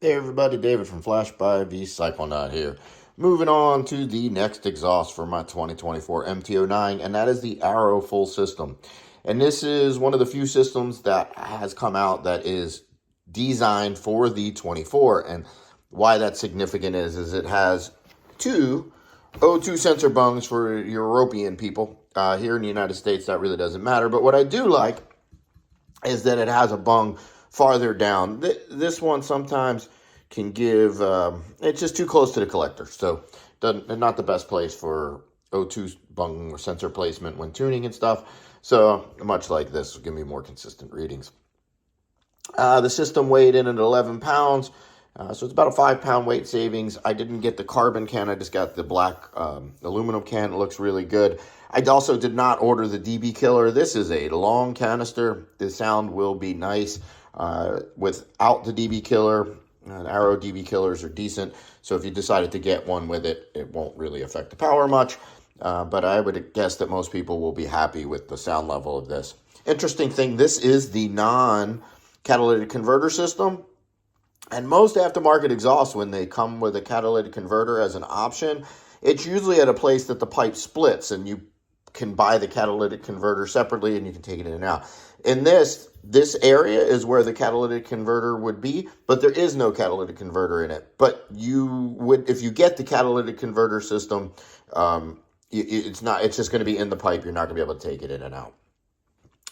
Hey everybody, David from Flash by the Cyclonaut here. Moving on to the next exhaust for my 2024 MT09, and that is the Arrow full system. And this is one of the few systems that has come out that is designed for the 24. And why that's significant is it has two O2 sensor bungs for European people. Here in the United States, that really doesn't matter. But what I do like is that it has a bung farther down. This one sometimes can give, it's just too close to the collector. So not the best place for O2 bung sensor placement when tuning and stuff. So much like this will give me more consistent readings. The system weighed in at 11 pounds. So it's about a 5-pound weight savings. I didn't get the carbon can. I just got the black aluminum can. It looks really good. I also did not order the DB killer. This is a long canister. The sound will be nice without the DB killer. Arrow DB killers are decent. So if you decided to get one with it, it won't really affect the power much. But I would guess that most people will be happy with the sound level of this. Interesting thing, this is the non-catalytic converter system. And most aftermarket exhausts, when they come with a catalytic converter as an option, it's usually at a place that the pipe splits and you can buy the catalytic converter separately and you can take it in and out. In this area is where the catalytic converter would be, but there is no catalytic converter in it. But you would, if you get the catalytic converter system, it's just going to be in the pipe. You're not going to be able to take it in and out.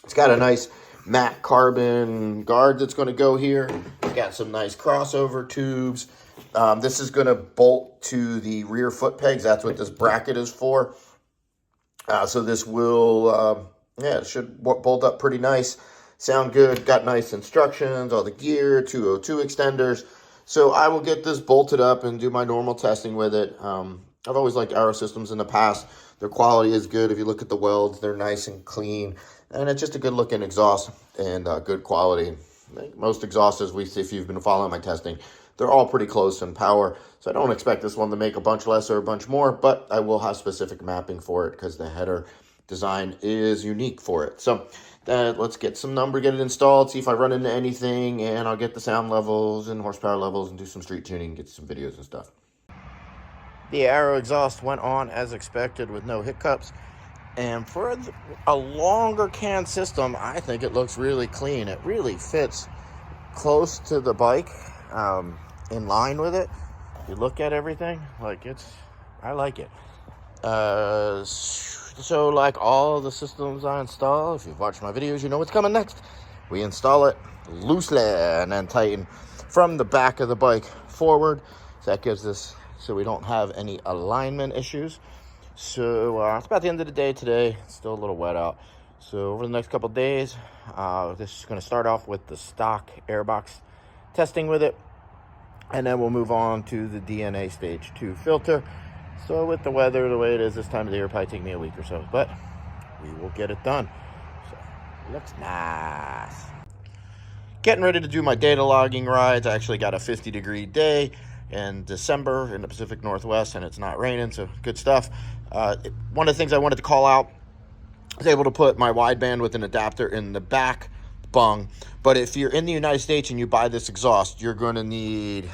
It's got a nice matte carbon guard that's going to go here. It's got some nice crossover tubes. This is going to bolt to the rear foot pegs. That's what this bracket is for. So this will, it should bolt up pretty nice. Sound good. Got nice instructions, all the gear, 202 extenders. So I will get this bolted up and do my normal testing with it. I've always liked Arrow systems in the past. Their quality is good. If you look at the welds, they're nice and clean. And it's just a good looking exhaust and good quality. Most exhausts, if you've been following my testing, they're all pretty close in power. So I don't expect this one to make a bunch less or a bunch more, but I will have specific mapping for it because the header design is unique for it. So let's get some number, get it installed, see if I run into anything, and I'll get the sound levels and horsepower levels and do some street tuning, get some videos and stuff. The Arrow exhaust went on as expected with no hiccups. And for a longer can system, I think it looks really clean. It really fits close to the bike, in line with it. You look at everything, I like it. So like all the systems I install, if you've watched my videos, you know what's coming next. We install it loosely and then tighten from the back of the bike forward. So that gives us, so we don't have any alignment issues. So it's about the end of the day today. It's still a little wet out. So over the next couple of days, this is going to start off with the stock Airbox testing with it. And then we'll move on to the DNA stage 2 filter. So with the weather the way it is this time of the year, it'll probably take me a week or so. But we will get it done. So it looks nice. Getting ready to do my data logging rides. I actually got a 50-degree day in December in the Pacific Northwest, and it's not raining, so good stuff. One of the things I wanted to call out, I was able to put my wideband with an adapter in the back bung, but if you're in the United States and you buy this exhaust, you're going to need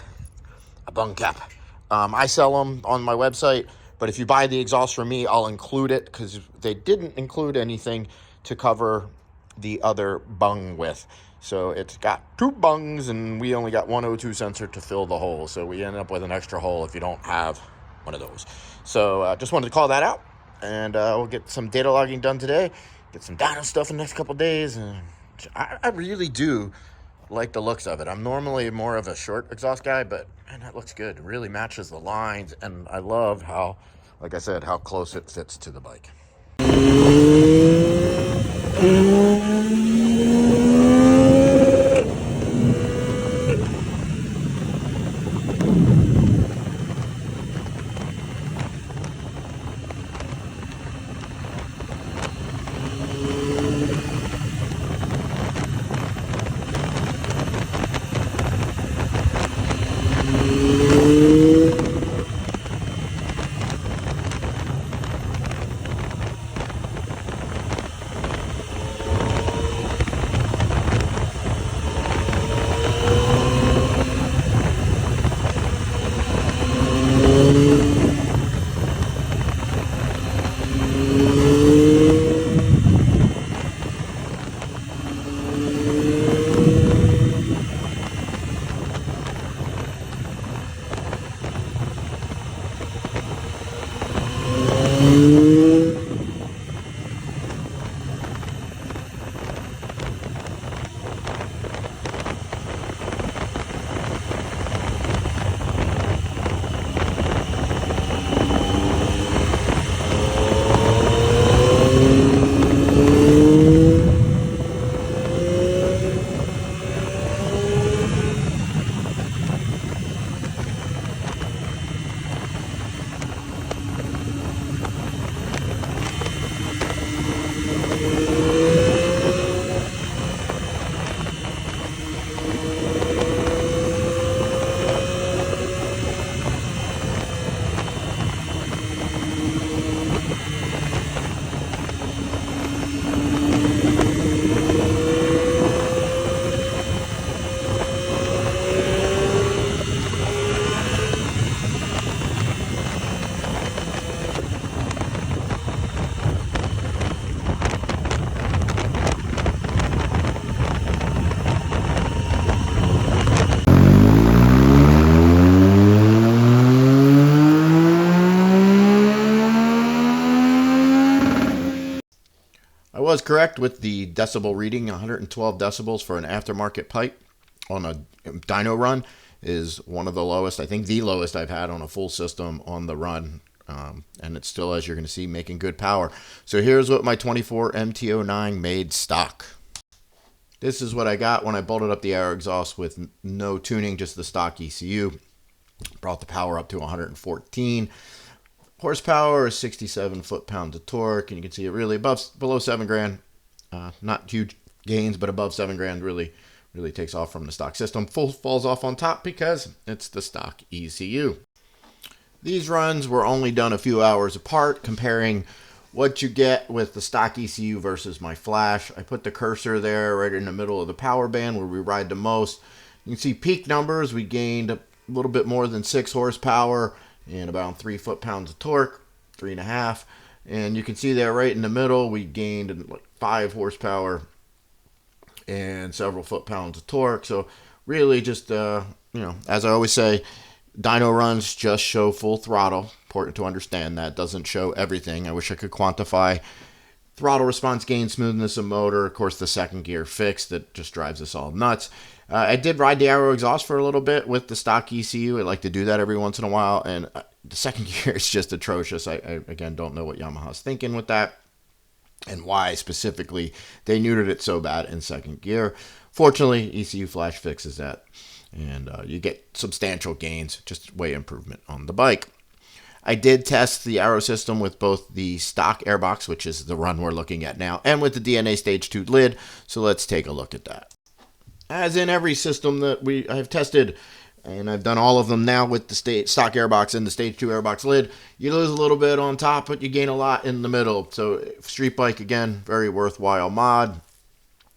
a bung cap. I sell them on my website, but if you buy the exhaust from me, I'll include it because they didn't include anything to cover the other bung with. So it's got 2 bungs, and we only got one O2 sensor to fill the hole. So we end up with an extra hole if you don't have one of those. So just wanted to call that out. And we'll get some data logging done today. Get some Dyno stuff in the next couple days. And I really do like the looks of it. I'm normally more of a short exhaust guy, but man, that looks good. It really matches the lines. And I love how, like I said, how close it fits to the bike. was correct with the decibel reading. 112 decibels for an aftermarket pipe on a dyno run is one of the lowest, I think the lowest I've had on a full system on the run. And it's still, as you're going to see, making good power. So here's what my 24 MT09 made stock. This is what I got when I bolted up the Arrow exhaust with no tuning, just the stock ECU. Brought the power up to 114 horsepower, 67 foot-pounds of torque, and you can see it really below 7 grand. Not huge gains, but above 7 grand really takes off from the stock system. Full falls off on top because it's the stock ECU. These runs were only done a few hours apart, comparing what you get with the stock ECU versus my flash. I put the cursor there right in the middle of the power band where we ride the most. You can see peak numbers. We gained a little bit more than 6 horsepower and about 3 foot-pounds of torque, 3.5. And you can see there right in the middle, we gained like 5 horsepower and several foot-pounds of torque. So really just, as I always say, dyno runs just show full throttle. Important to understand that. Doesn't show everything. I wish I could quantify throttle response, gain, smoothness of motor. Of course, the second gear fix that just drives us all nuts. I did ride the Arrow exhaust for a little bit with the stock ECU. I like to do that every once in a while, and the second gear is just atrocious. I again, don't know what Yamaha's thinking with that and why specifically they neutered it so bad in second gear. Fortunately, ECU flash fixes that, and you get substantial gains, just way improvement on the bike. I did test the Arrow system with both the stock Airbox, which is the run we're looking at now, and with the DNA Stage 2 lid, so let's take a look at that. As in every system that I've tested, and I've done all of them now with the stock Airbox and the Stage 2 Airbox lid, you lose a little bit on top, but you gain a lot in the middle. So street bike, again, very worthwhile mod.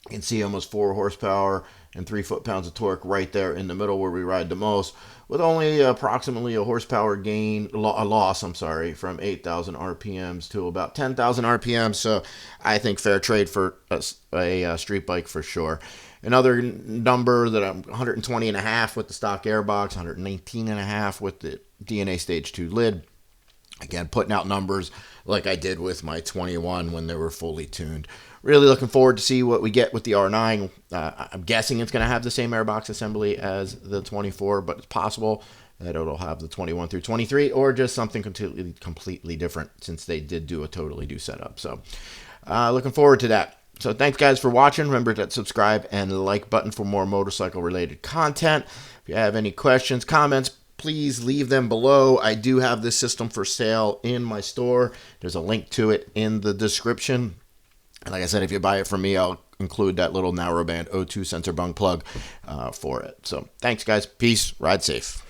You can see almost 4 horsepower and 3 foot-pounds of torque right there in the middle where we ride the most, with only approximately a horsepower gain, a loss, from 8,000 RPMs to about 10,000 RPMs. So I think fair trade for a street bike for sure. Another number that I'm 120.5 with the stock Airbox, 119.5 with the DNA Stage 2 lid. Again, putting out numbers like I did with my 21 when they were fully tuned. Really looking forward to see what we get with the R9. I'm guessing it's going to have the same Airbox assembly as the 24, but it's possible that it'll have the 21 through 23 or just something completely different, since they did do a totally new setup. So looking forward to that. So thanks, guys, for watching. Remember to subscribe and the like button for more motorcycle-related content. If you have any questions, comments, please leave them below. I do have this system for sale in my store. There's a link to it in the description. And like I said, if you buy it from me, I'll include that little narrowband O2 sensor bung plug for it. So thanks, guys. Peace. Ride safe.